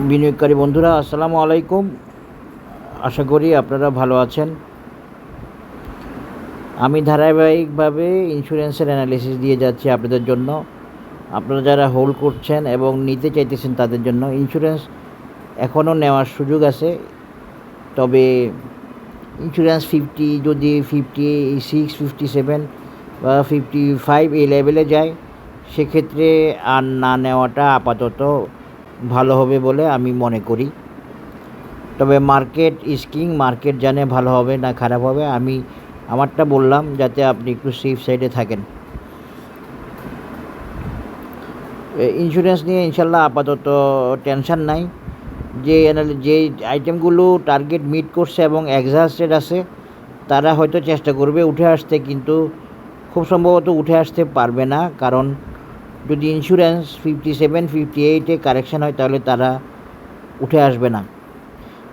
বিনিয়োগকারী বন্ধুরা আসসালামু আলাইকুম। আশা করি আপনারা ভালো আছেন। আমি ধারাবাহিকভাবে ইন্স্যুরেন্সের অ্যানালিসিস দিয়ে যাচ্ছি আপনাদের জন্য। আপনারা যারা হোল্ড করছেন এবং নিতে চাইতেছেন তাদের জন্য ইন্স্যুরেন্স এখনও নেওয়ার সুযোগ আছে। তবে ইন্স্যুরেন্স 50 যদি 56, 57 বা 55 এই লেভেলে যায়, সেক্ষেত্রে আর না নেওয়াটা আপাতত ভালো হবে বলে আমি মনে করি। তবে মার্কেট ইজ কিং, মার্কেট জানে ভালো হবে না খারাপ হবে। আমি আমারটা বললাম যাতে আপনি একটু সেফ সাইডে থাকেন। ইন্স্যুরেন্স নিয়ে ইনশাল্লাহ আপাতত টেনশন নাই। যে আইটেমগুলো টার্গেট মিট করছে এবং এক্সহাস্টেড আছে, তারা হয়তো চেষ্টা করবে উঠে আসতে, কিন্তু খুব সম্ভবত উঠে আসতে পারবে না। কারণ যদি ইন্স্যুরেন্স 57, 58-এ কারেকশান হয় তাহলে তারা উঠে আসবে না।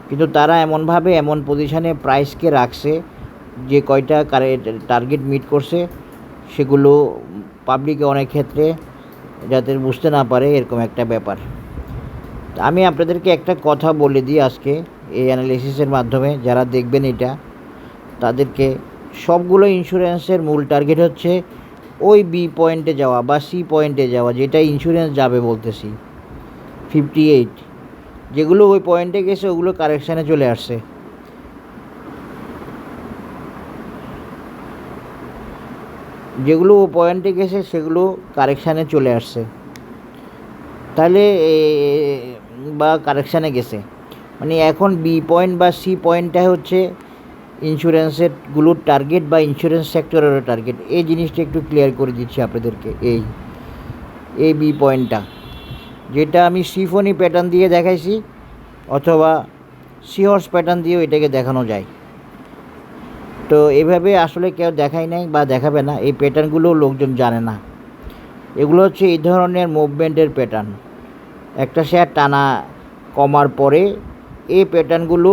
কিন্তু তারা এমনভাবে এমন পজিশানে প্রাইসকে রাখছে যে কয়টা টার্গেট মিট করছে সেগুলো পাবলিকে অনেক ক্ষেত্রে যাতে বুঝতে না পারে, এরকম একটা ব্যাপার। আমি আপনাদেরকে একটা কথা বলে দিই আজকে এই অ্যানালিসিসের মাধ্যমে, যারা দেখবেন এটা তাদেরকে, সবগুলো ইন্স্যুরেন্সের মূল টার্গেট হচ্ছে ওই বি পয়েন্টে যাওয়া বা সি পয়েন্টে যাওয়া, যেটা ইন্স্যুরেন্স যাবে বলতেছি 58। যেগুলো ওই পয়েন্টে গেছে ওগুলো কারেকশানে চলে আসছে। যেগুলো ও পয়েন্টে গেছে সেগুলো কারেকশানে চলে আসছে, তাহলে বা কারেকশানে গেছে মানে এখন বি পয়েন্ট বা সি পয়েন্টটা হচ্ছে ইন্স্যুরেন্সেরগুলোর টার্গেট বা ইন্স্যুরেন্স সেক্টরেরও টার্গেট। এই জিনিসটা একটু ক্লিয়ার করে দিচ্ছি আপনাদেরকে। এই বি পয়েন্টটা, যেটা আমি সিফনি প্যাটার্ন দিয়ে দেখাইছি অথবা সিহর্স প্যাটার্ন দিয়েও এটাকে দেখানো যায়। তো এভাবে আসলে কেউ দেখায় নাই বা দেখাবে না, এই প্যাটার্নগুলো লোকজন জানে না। এগুলো হচ্ছে এই ধরনের মুভমেন্টের প্যাটার্ন। একটা শেয়ার টানা কমার পরে এই প্যাটার্নগুলো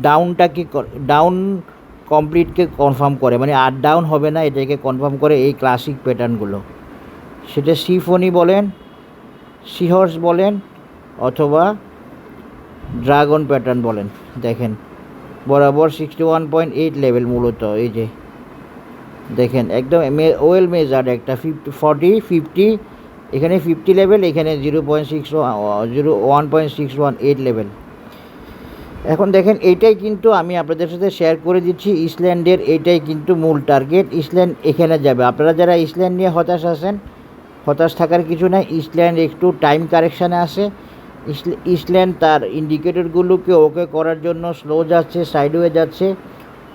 ডাউনটাকে ডাউন কমপ্লিটকে কনফার্ম করে, মানে আর ডাউন হবে না এটাকে কনফার্ম করে এই ক্লাসিক প্যাটার্নগুলো। সেটা সিফনি বলেন, সিহর্স বলেন অথবা ড্রাগন প্যাটার্ন বলেন। দেখেন বরাবর 61.8 লেভেল, মূলত এই যে দেখেন একদম ওয়েল মেজার্ড একটা 50 এখানে 50 লেভেল, এখানে 1.618 লেভেল। এখন দেখেন এইটাই কিন্তু আমি আপনাদের সাথে শেয়ার করে দিচ্ছি ইসল্যান্ডের, এইটাই কিন্তু মূল টার্গেট। ইসল্যান্ড এখানে যাবে। আপনারা যারা ইসল্যান্ড নিয়ে হতাশ আছেন, হতাশ থাকার কিছু নাই। ইসল্যান্ড একটু টাইম কারেকশানে আসে। ইসল্যান্ড তার ইন্ডিকেটরগুলোকে ওকে করার জন্য স্লো যাচ্ছে, সাইডওয়ে যাচ্ছে,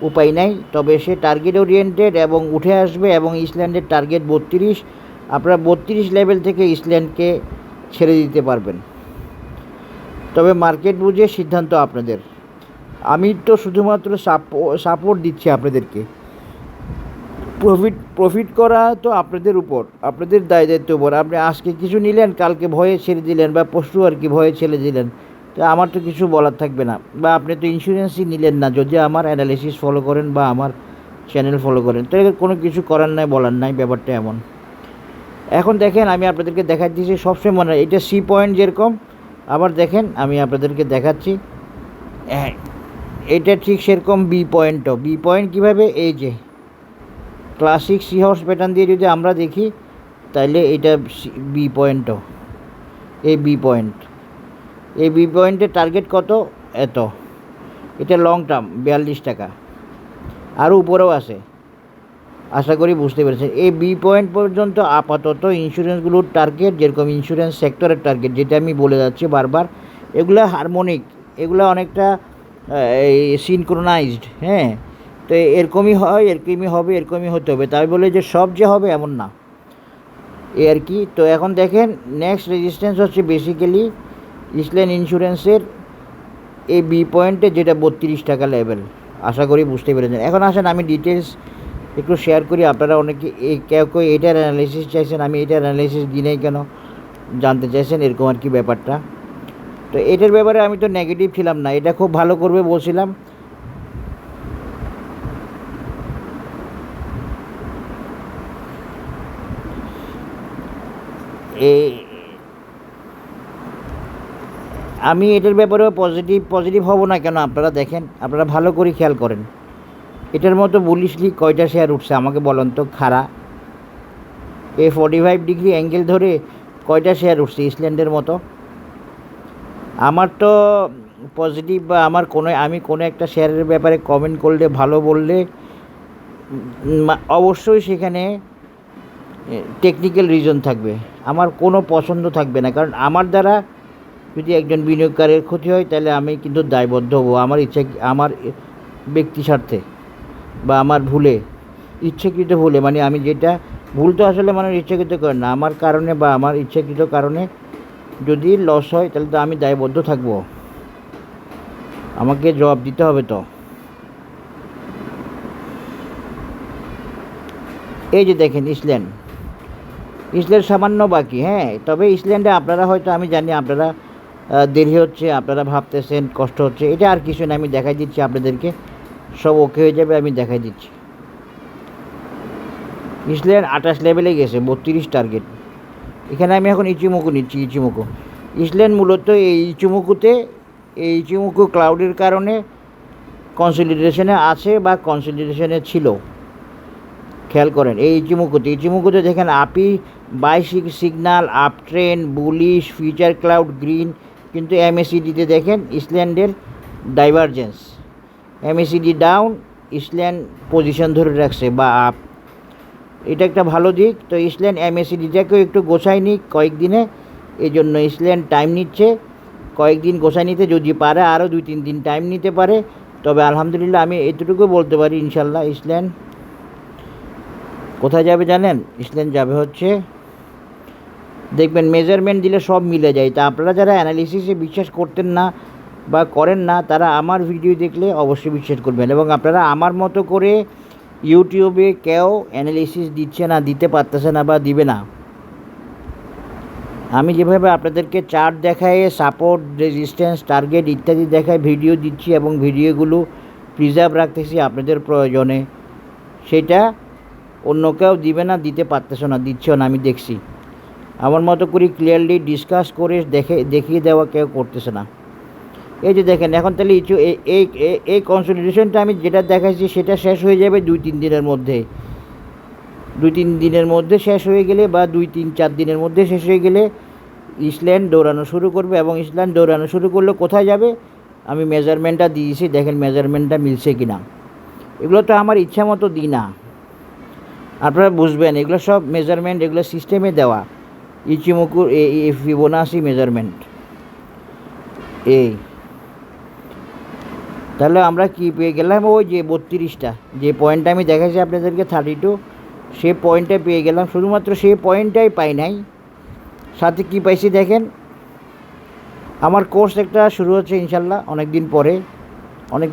উপায় নাই। তবে সে টার্গেট ওরিয়েন্টেড এবং উঠে আসবে, এবং ইসল্যান্ডের টার্গেট 32। আপনারা 32 লেভেল থেকে ইসল্যান্ডকে ছেড়ে দিতে পারবেন। তবে মার্কেট বুঝে সিদ্ধান্ত আপনাদের। আমি তো শুধুমাত্র সাপোর্ট দিচ্ছি আপনাদেরকে। প্রফিট করা তো আপনাদের উপর, আপনাদের দায়িত্বের উপর। আপনি আজকে কিছু নিলেন, কালকে ভয়ে ছেড়ে দিলেন, বা পরশু আর কি ভয়ে ছেড়ে দিলেন, তো আমার তো কিছু বলার থাকবে না। বা আপনি তো ইন্স্যুরেন্সই নিলেন না যদি আমার অ্যানালিসিস ফলো করেন বা আমার চ্যানেল ফলো করেন, তো কোনো কিছু করার নাই, বলার নাই, ব্যাপারটা এমন। এখন দেখেন আমি আপনাদেরকে দেখাই দিয়েছি সবসময় মনে হয় এটা সি পয়েন্ট যেরকম। আবার দেখেন আমি আপনাদেরকে দেখাচ্ছি, এটা ঠিক সেরকম বি পয়েন্টও। বি পয়েন্ট কীভাবে, এই যে ক্লাসিক সি হর্স প্যাটার্ন দিয়ে যদি আমরা দেখি তাহলে এটা বি পয়েন্টও। এই বি পয়েন্টের টার্গেট কত, এত। এটা লং টার্ম 42 টাকা, আরও উপরেও আছে। আশা করি বুঝতে পেরেছেন। এই বি পয়েন্ট পর্যন্ত আপাতত ইন্স্যুরেন্সগুলোর টার্গেট, যেরকম ইন্স্যুরেন্স সেক্টরের টার্গেট, যেটা আমি বলে যাচ্ছি বারবার, এগুলো হারমোনিক, এগুলো অনেকটা সিনক্রোনাইজড। হ্যাঁ, তো এরকমই হয়, এরকমই হবে, এরকমই হতে হবে, তাই বলে যে সব যে হবে এমন না, এই আর কি। তো এখন দেখেন নেক্সট রেজিস্ট্যান্স হচ্ছে বেসিক্যালি ইসল্যান্ড ইন্স্যুরেন্সের এই বি পয়েন্টে, যেটা 32 টাকা লেভেল। আশা করি বুঝতে পেরেছেন। এখন আসেন আমি ডিটেলস একটু শেয়ার করি। আপনারা অনেকে কেউ এটার অ্যানালিসিস চাইছেন, আমি এটার অ্যানালিসিস দিই নাই কেন জানতে চাইছেন, এরকম আর কি ব্যাপারটা। তো এটার ব্যাপারে আমি তো নেগেটিভ ছিলাম না, এটা খুব ভালো করবে বলছিলাম। আমি এটার ব্যাপারেও পজিটিভ হব না কেন? আপনারা দেখেন, আপনারা ভালো করে খেয়াল করেন। এটার মতো বুলিশলি কয়টা শেয়ার উঠছে আমাকে বলেন তো? খাড়া 45 ডিগ্রি অ্যাঙ্গেল ধরে কয়টা শেয়ার উঠছে ইসল্যান্ডের মতো? আমার তো পজিটিভ বা আমি কোনো একটা শেয়ারের ব্যাপারে কমেন্ট করলে, ভালো বললে অবশ্যই সেখানে টেকনিক্যাল রিজন থাকবে, আমার কোনো পছন্দ থাকবে না। কারণ আমার দ্বারা যদি একজন বিনিয়োগকারীর ক্ষতি হয় তাহলে আমি কিন্তু দায়বদ্ধ হব আমার আমার ব্যক্তি স্বার্থে বা আমার ভুলে, ইচ্ছাকৃত ভুলে। মানে আমি যেটা ভুল তো আসলে মানুষ ইচ্ছাকৃত করে না, আমার কারণে বা আমার ইচ্ছাকৃত কারণে যদি লস হয় তাহলে তো আমি দায়বদ্ধ থাকব, আমাকে জবাব দিতে হবে। তো এই যে দেখেন ইসল্যান্ড সামান্য বাকি, হ্যাঁ। তবে ইসল্যান্ডে আপনারা হয়তো, আমি জানি আপনারা দেরি হচ্ছে, আপনারা ভাবতেছেন কষ্ট হচ্ছে, এটা আর কিছু না। আমি দেখাই দিচ্ছি আপনাদেরকে, সব ওকে হয়ে যাবে, আমি দেখাই দিচ্ছি। ইসল্যান্ড 28 লেভেলে গেছে, 32 টার্গেট। এখানে আমি এখন ইচিমোকু নিচ্ছি, ইচিমোকু। ইসল্যান্ড মূলত এই ইচিমোকু ক্লাউডের কারণে কনসলিডেশনে আছে বা কনসলিডেশনে ছিল। খেয়াল করেন এই ইচিমোকুতে দেখেন আপি buy signal, up trend, bullish, future cloud, green. কিন্তু এমএসিডিতে দেখেন ইসল্যান্ডের divergence, MACD down, island position ধরে রাখছে বা আপ। এটা একটা ভালো দিক। তো ইসল্যান্ড এমএসিডিটাকেও একটু গোছায় নিক কয়েকদিনে, এই জন্য ইসল্যান্ড টাইম নিচ্ছে কয়েকদিন গোছায় নিতে। যদি পারে আরও 2-3 দিন টাইম নিতে পারে। তবে আলহামদুলিল্লাহ আমি এতটুকু বলতে পারি, ইনশাল্লাহ ইসল্যান্ড কোথায় যাবে জানেন? ইসল্যান্ড যাবে হচ্ছে, দেখবেন মেজারমেন্ট দিলে সব মিলে যায়। তা আপনারা যারা অ্যানালিসিসে বিশ্বাস করতেন না বা করেন না, তারা আমার ভিডিও দেখলে অবশ্যই বিশ্বাস করবেন। এবং আপনারা আমার মতো করে ইউটিউবে কেউ অ্যানালিসিস দিচ্ছে না, দিতে পারতেছে না বা দিবে না। আমি যেভাবে আপনাদেরকে চার্ট দেখায়, সাপোর্ট, রেজিস্ট্যান্স, টার্গেট ইত্যাদি দেখায় ভিডিও দিচ্ছি এবং ভিডিওগুলো প্রিজার্ভ রাখতেছি আপনাদের প্রয়োজনে, সেটা অন্য কেউ দিবে না, দিতে পারতেছ না, দিচ্ছেও না। আমি দেখছি আমার মতো করে ক্লিয়ারলি ডিসকাস করে দেখিয়ে দেওয়া কেউ করতেছে না। এই যে দেখেন এখন তাহলে এই কনসলিডেশনটা আমি যেটা দেখাইছি সেটা শেষ হয়ে যাবে 2-3 দিনের মধ্যে। 2-3 দিনের মধ্যে শেষ হয়ে গেলে বা 2-3-4 দিনের মধ্যে শেষ হয়ে গেলে ইসল্যান্ড দৌড়ানো শুরু করবে। এবং ইসল্যান্ড দৌড়ানো শুরু করলে কোথায় যাবে? আমি মেজারমেন্টটা দিয়েছি, দেখেন মেজারমেন্টটা মিলছে কি না। এগুলো তো আমার ইচ্ছা মতো দিই না, আপনারা বুঝবেন। এগুলো সব মেজারমেন্ট, এগুলো সিস্টেমে দেওয়া। ইচিমোকুর ফিবোনাচি মেজারমেন্ট এই। তাহলে আমরা কি পেয়ে গেলাম? ওই যে 32টা যে পয়েন্টটা আমি দেখাচ্ছি আপনাদেরকে 32, সে পয়েন্টটা পেয়ে গেলাম। শুধুমাত্র সেই পয়েন্টটাই পাই নাই, সাথে কি পাইছি দেখেন। আমার কোর্স একটা শুরু হচ্ছে ইনশাল্লাহ অনেক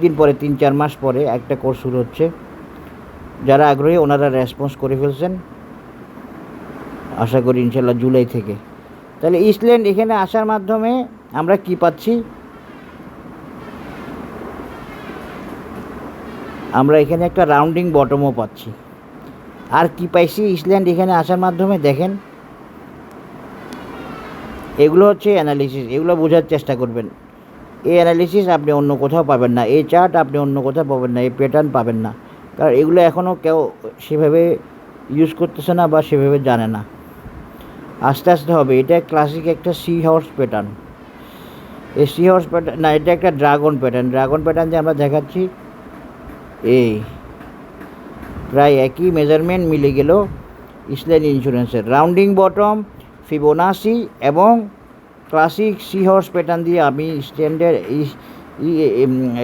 দিন পরে 3-4 মাস পরে একটা কোর্স শুরু হচ্ছে। যারা আগ্রহী ওনারা রেসপন্স করে ফেলছেন, আশা করি ইনশাল্লাহ জুলাই থেকে। তাহলে ইসল্যান্ড এখানে আসার মাধ্যমে আমরা কি পাচ্ছি? আমরা এখানে একটা রাউন্ডিং বটমও পাচ্ছি। আর কি পাইছি ইসল্যান্ড এখানে আসার মাধ্যমে? দেখেন এগুলো হচ্ছে অ্যানালিসিস, এগুলো বোঝার চেষ্টা করবেন। এই অ্যানালিসিস আপনি অন্য কোথাও পাবেন না, এই চার্ট আপনি অন্য কোথাও পাবেন না, এই প্যাটার্ন পাবেন না। কারণ এগুলো এখনও কেউ সেভাবে ইউজ করতেছে না বা সেভাবে জানে না। আস্তে আস্তে হবে। এটা ক্লাসিক একটা সি হর্স প্যাটার্ন। এই সি হর্স প্যাটার্ন না, এটা একটা ড্রাগন প্যাটার্ন যে আমরা দেখাচ্ছি। এই প্রায় একই মেজারমেন্ট মিলে গেল ইসল্যান্ড ইন্স্যুরেন্সের। রাউন্ডিং বটম, ফিবোনাচি এবং ক্লাসিক সি হর্স প্যাটার্ন দিয়ে আমি স্ট্যান্ডার্ড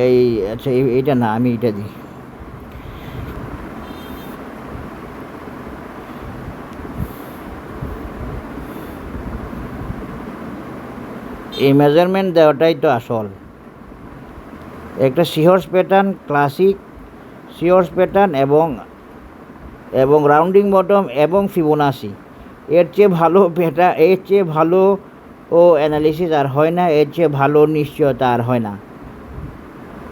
এই আচ্ছা এটা না, আমি এটা দিই। এই মেজারমেন্ট দেওয়াটাই তো আসল। একটা sea horse pattern, classic sea horse pattern এবং রাউন্ডিং বটম এবং ফিবোনাচি। এর চেয়ে ভালো এর চেয়ে ভালো অ্যানালিসিস আর হয় না, এর চেয়ে ভালো নিশ্চয়তা আর হয় না।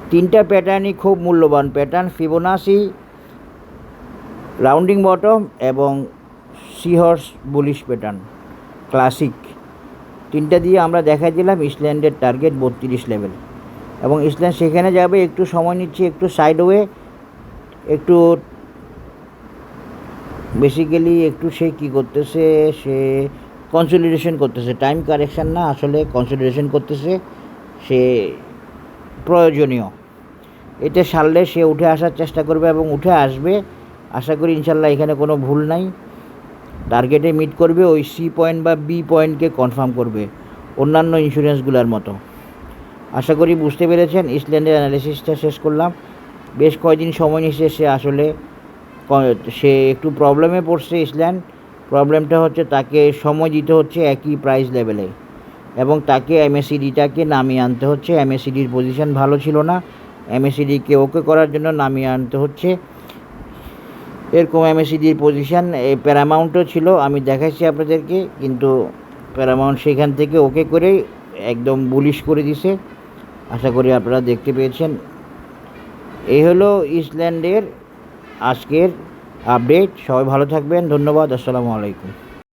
3টা প্যাটার্নই খুব মূল্যবান প্যাটার্ন: ফিবোনাচি, রাউন্ডিং বটম এবং sea horse bullish pattern classic. 3টা দিয়ে আমরা দেখাই দিলাম ইসল্যান্ডের টার্গেট 32 লেভেল, এবং ইসল্যান্ড সেখানে যাবে। একটু সময় নিচ্ছে, একটু সাইডওয়ে, একটু বেসিক্যালি একটু সে কী করতেছে, সে কনসলিডেশন করতেছে, টাইম কারেকশান না, আসলে কনসলিডেশন করতেছে সে, প্রয়োজনীয়। এটা সারলে সে উঠে আসার চেষ্টা করবে এবং উঠে আসবে, আশা করি ইনশাল্লাহ। এখানে কোনো ভুল নাই, টার্গেটে মিট করবে, ওই সি পয়েন্ট বা বি পয়েন্টকে কনফার্ম করবে অন্যান্য ইন্স্যুরেন্সগুলোর মতো। আশা করি বুঝতে পেরেছেন। ইসল্যান্ডের অ্যানালিসিসটা শেষ করলাম। বেশ কয়েকদিন সময় নিচ্ছে, সে আসলে সে একটু প্রবলেমে পড়ছে ইসল্যান্ড। প্রবলেমটা হচ্ছে তাকে সময় দিতে হচ্ছে একই প্রাইস লেভেলে, এবং তাকে এমএসিডিটাকে নামিয়ে আনতে হচ্ছে। এমএসিডির পজিশন ভালো ছিল না, এমএসিডিকে ওকে করার জন্য নামিয়ে আনতে হচ্ছে। এরকম এমএসিডির পজিশান প্যারামাউন্টও ছিল, আমি দেখাইছি আপনাদেরকে, কিন্তু প্যারামাউন্ট সেখান থেকে ওকে করে একদম বুলিশ করে দিছে। আশা করি আপনারা দেখতে পেয়েছেন। এই হলো ইসল্যান্ডের আজকের আপডেট। সবাই ভালো থাকবেন, ধন্যবাদ, আসসালামু আলাইকুম।